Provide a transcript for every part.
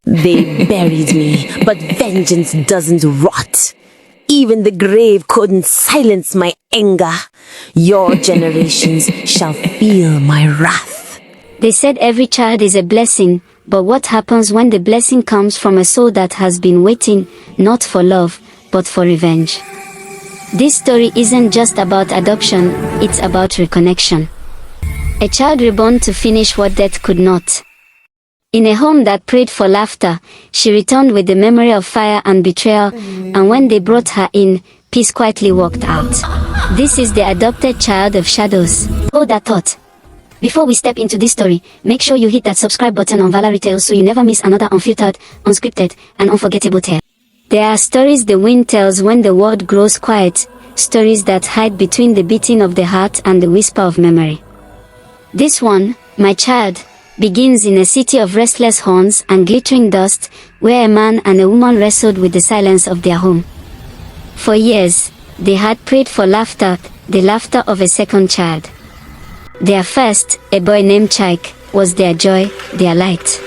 They buried me, but vengeance doesn't rot. Even the grave couldn't silence my anger. Your generations shall feel my wrath. They said every child is a blessing, but what happens when the blessing comes from a soul that has been waiting, not for love, but for revenge? This story isn't just about adoption, it's about reconnection. A child reborn to finish what death could not. In a home that prayed for laughter, she returned with the memory of fire and betrayal, and when they brought her in, peace quietly walked out. This is the adopted child of shadows. Hold that thought. Before we step into this story, make sure you hit that subscribe button on Valor Tales so you never miss another unfiltered, unscripted, and unforgettable tale. There are stories the wind tells when the world grows quiet, stories that hide between the beating of the heart and the whisper of memory. This one, my child, begins in a city of restless horns and glittering dust, where a man and a woman wrestled with the silence of their home. For years, they had prayed for laughter, the laughter of a second child. Their first, a boy named Chaik, was their joy, their light.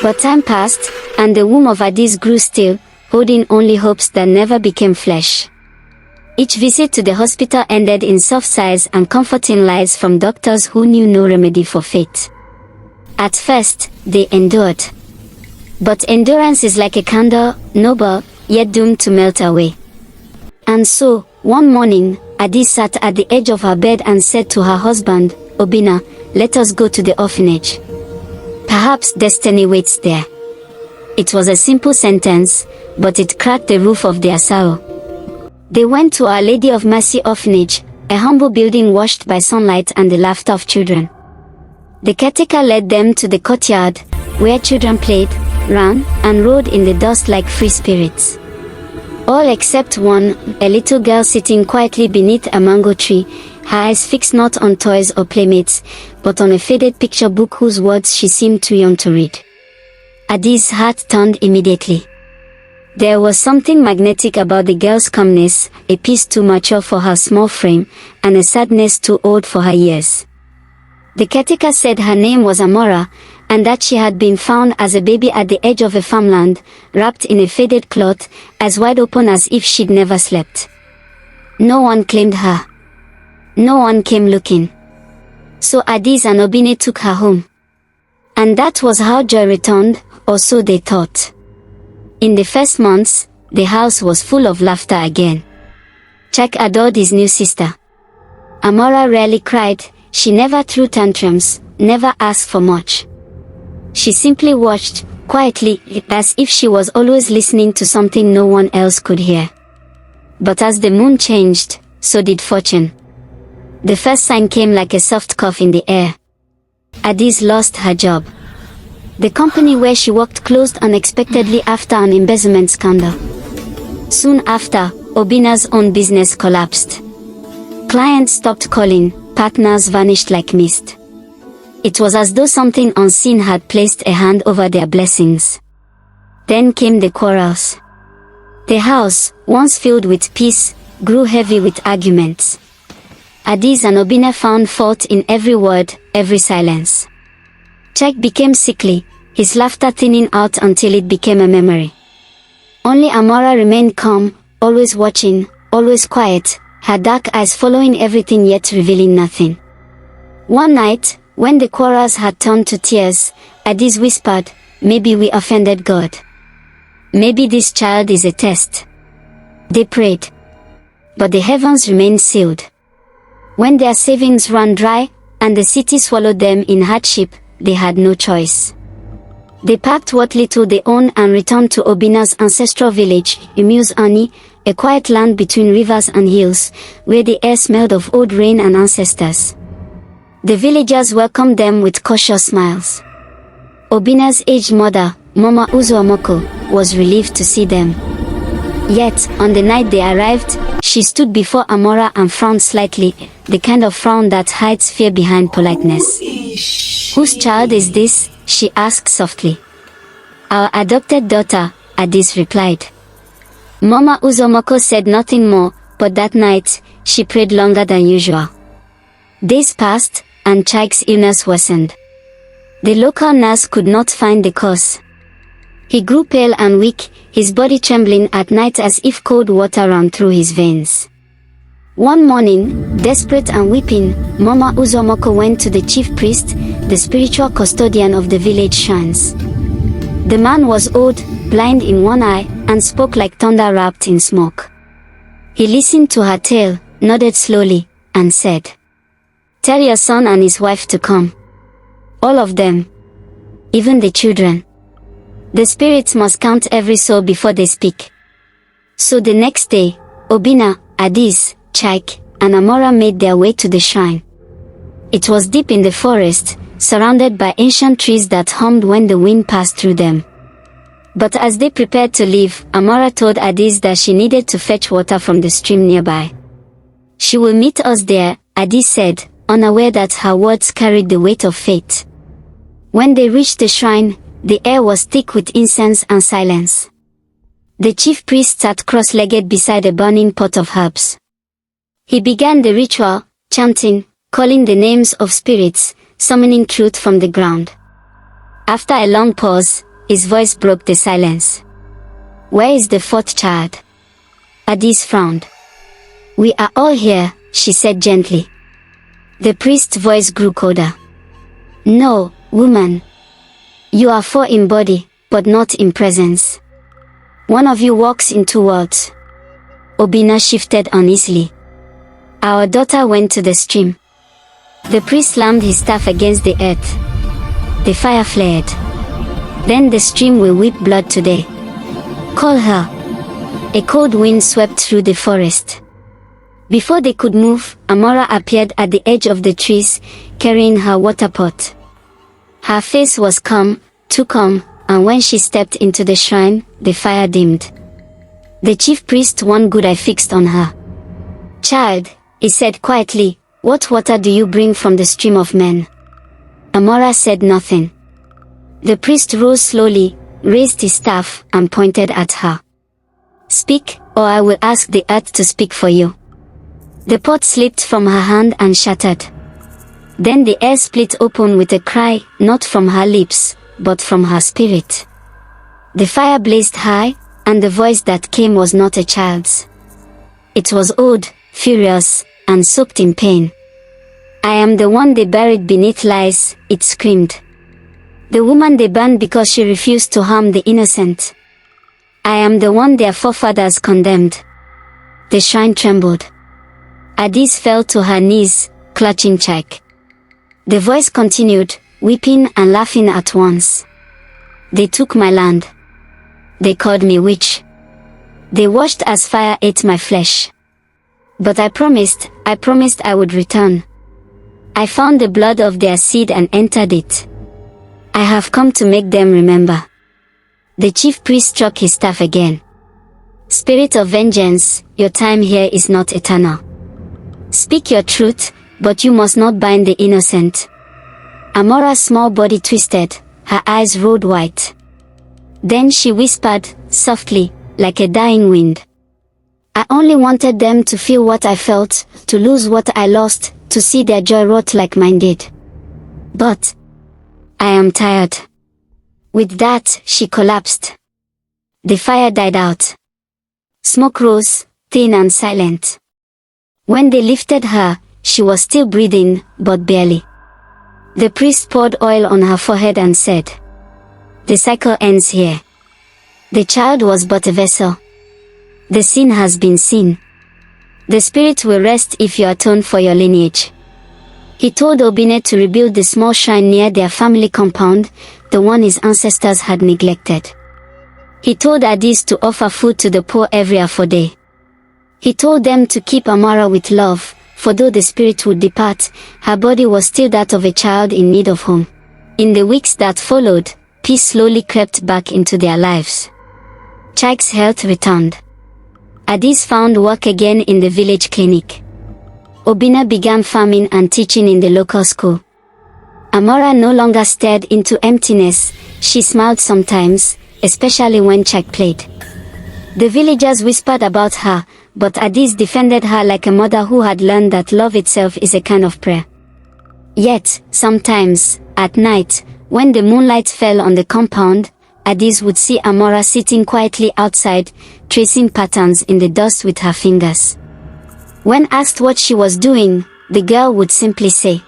But time passed, and the womb of Adis grew still, holding only hopes that never became flesh. Each visit to the hospital ended in soft sighs and comforting lies from doctors who knew no remedy for fate. At first, they endured. But endurance is like a candle, noble, yet doomed to melt away. And so, one morning, Adi sat at the edge of her bed and said to her husband, Obina, let us go to the orphanage. Perhaps destiny waits there. It was a simple sentence, but it cracked the roof of their sorrow. They went to Our Lady of Mercy Orphanage, a humble building washed by sunlight and the laughter of children. The caretaker led them to the courtyard, where children played, ran, and rode in the dust like free spirits. All except one, a little girl sitting quietly beneath a mango tree, her eyes fixed not on toys or playmates, but on a faded picture book whose words she seemed too young to read. Adi's heart turned immediately. There was something magnetic about the girl's calmness, a peace too mature for her small frame, and a sadness too old for her years. The caretaker said her name was Amora, and that she had been found as a baby at the edge of a farmland, wrapped in a faded cloth, as wide open as if she'd never slept. No one claimed her. No one came looking. So Adis and Obine took her home. And that was how joy returned, or so they thought. In the first months, the house was full of laughter again. Chak adored his new sister. Amora rarely cried, she never threw tantrums, never asked for much. She simply watched, quietly, as if she was always listening to something no one else could hear. But as the moon changed, so did fortune. The first sign came like a soft cough in the air. Adis lost her job. The company where she worked closed unexpectedly after an embezzlement scandal. Soon after, Obina's own business collapsed. Clients stopped calling, partners vanished like mist. It was as though something unseen had placed a hand over their blessings. Then came the quarrels. The house, once filled with peace, grew heavy with arguments. Adis and Obina found fault in every word, every silence. Chek became sickly, his laughter thinning out until it became a memory. Only Amora remained calm, always watching, always quiet, her dark eyes following everything yet revealing nothing. One night, when the quarrels had turned to tears, Adis whispered, "Maybe we offended God. Maybe this child is a test." They prayed. But the heavens remained sealed. When their savings ran dry, and the city swallowed them in hardship, they had no choice. They packed what little they owned and returned to Obina's ancestral village, Imuse Ani, a quiet land between rivers and hills, where the air smelled of old rain and ancestors. The villagers welcomed them with cautious smiles. Obina's aged mother, Mama Uzoamoko, was relieved to see them. Yet, on the night they arrived, she stood before Amora and frowned slightly, the kind of frown that hides fear behind politeness. "Whose child is this?" she asked softly. "Our adopted daughter," Adis replied. Mama Uzomoko said nothing more, but that night, she prayed longer than usual. Days passed, and Chaik's illness worsened. The local nurse could not find the cause. He grew pale and weak, his body trembling at night as if cold water ran through his veins. One morning, desperate and weeping, Mama Uzomoko went to the chief priest, the spiritual custodian of the village shrines. The man was old, blind in one eye, and spoke like thunder wrapped in smoke. He listened to her tale, nodded slowly, and said, "Tell your son and his wife to come. All of them. Even the children. The spirits must count every soul before they speak." So the next day, Obina, Adis, Chaik, and Amora made their way to the shrine. It was deep in the forest, surrounded by ancient trees that hummed when the wind passed through them. But as they prepared to leave, Amora told Adis that she needed to fetch water from the stream nearby. "She will meet us there," Adis said, unaware that her words carried the weight of fate. When they reached the shrine, the air was thick with incense and silence. The chief priest sat cross-legged beside a burning pot of herbs. He began the ritual, chanting, calling the names of spirits, summoning truth from the ground. After a long pause, his voice broke the silence. "Where is the fourth child?" Adis frowned. "We are all here," she said gently. The priest's voice grew colder. "No, woman. You are four in body, but not in presence. One of you walks in two worlds." Obina shifted uneasily. "Our daughter went to the stream." The priest slammed his staff against the earth. The fire flared. "Then the stream will weep blood today. Call her." A cold wind swept through the forest. Before they could move, Amora appeared at the edge of the trees, carrying her water pot. Her face was calm, too calm, and when she stepped into the shrine, the fire dimmed. The chief priest one good eye fixed on her. "Child," he said quietly, "what water do you bring from the stream of men?" Amora said nothing. The priest rose slowly, raised his staff, and pointed at her. "Speak, or I will ask the earth to speak for you." The pot slipped from her hand and shattered. Then the air split open with a cry, not from her lips, but from her spirit. The fire blazed high, and the voice that came was not a child's. It was old, furious, and soaked in pain. "I am the one they buried beneath lies," it screamed. "The woman they burned because she refused to harm the innocent. I am the one their forefathers condemned." The shrine trembled. Adis fell to her knees, clutching Chaik. The voice continued, weeping and laughing at once. "They took my land. They called me witch. They watched as fire ate my flesh. But I promised I would return. I found the blood of their seed and entered it. I have come to make them remember." The chief priest struck his staff again. "Spirit of vengeance, your time here is not eternal. Speak your truth, but you must not bind the innocent." Amora's small body twisted, her eyes rolled white. Then she whispered, softly, like a dying wind. "I only wanted them to feel what I felt, to lose what I lost, to see their joy rot like mine did. But I am tired." With that, she collapsed. The fire died out. Smoke rose, thin and silent. When they lifted her, she was still breathing, but barely. The priest poured oil on her forehead and said, "The cycle ends here. The child was but a vessel. The sin has been seen. The spirit will rest if you atone for your lineage." He told Obine to rebuild the small shrine near their family compound, the one his ancestors had neglected. He told Adis to offer food to the poor every Afo day. He told them to keep Amora with love, for though the spirit would depart, her body was still that of a child in need of home. In the weeks that followed, peace slowly crept back into their lives. Chaik's health returned. Adis found work again in the village clinic. Obina began farming and teaching in the local school. Amora no longer stared into emptiness, she smiled sometimes, especially when Chaik played. The villagers whispered about her, but Adis defended her like a mother who had learned that love itself is a kind of prayer. Yet, sometimes, at night, when the moonlight fell on the compound, Addis would see Amora sitting quietly outside, tracing patterns in the dust with her fingers. When asked what she was doing, the girl would simply say,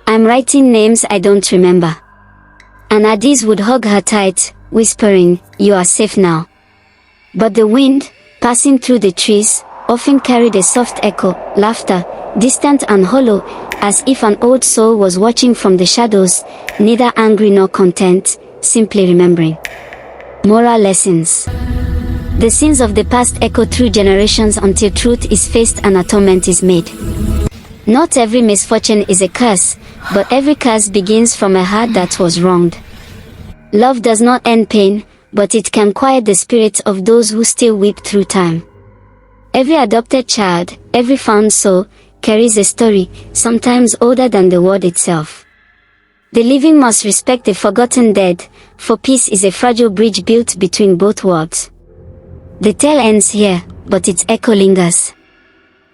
"I'm writing names I don't remember." And Addis would hug her tight, whispering, "You are safe now." But the wind, passing through the trees, often carried a soft echo, laughter, distant and hollow, as if an old soul was watching from the shadows, neither angry nor content, simply remembering. Moral lessons. The sins of the past echo through generations until truth is faced and atonement is made. Not every misfortune is a curse, but every curse begins from a heart that was wronged. Love does not end pain, but it can quiet the spirits of those who still weep through time. Every adopted child, every found soul, carries a story, sometimes older than the world itself. The living must respect the forgotten dead, for peace is a fragile bridge built between both worlds. The tale ends here, but its echo lingers.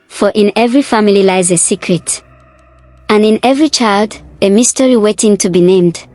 For in every family lies a secret. And in every child, a mystery waiting to be named.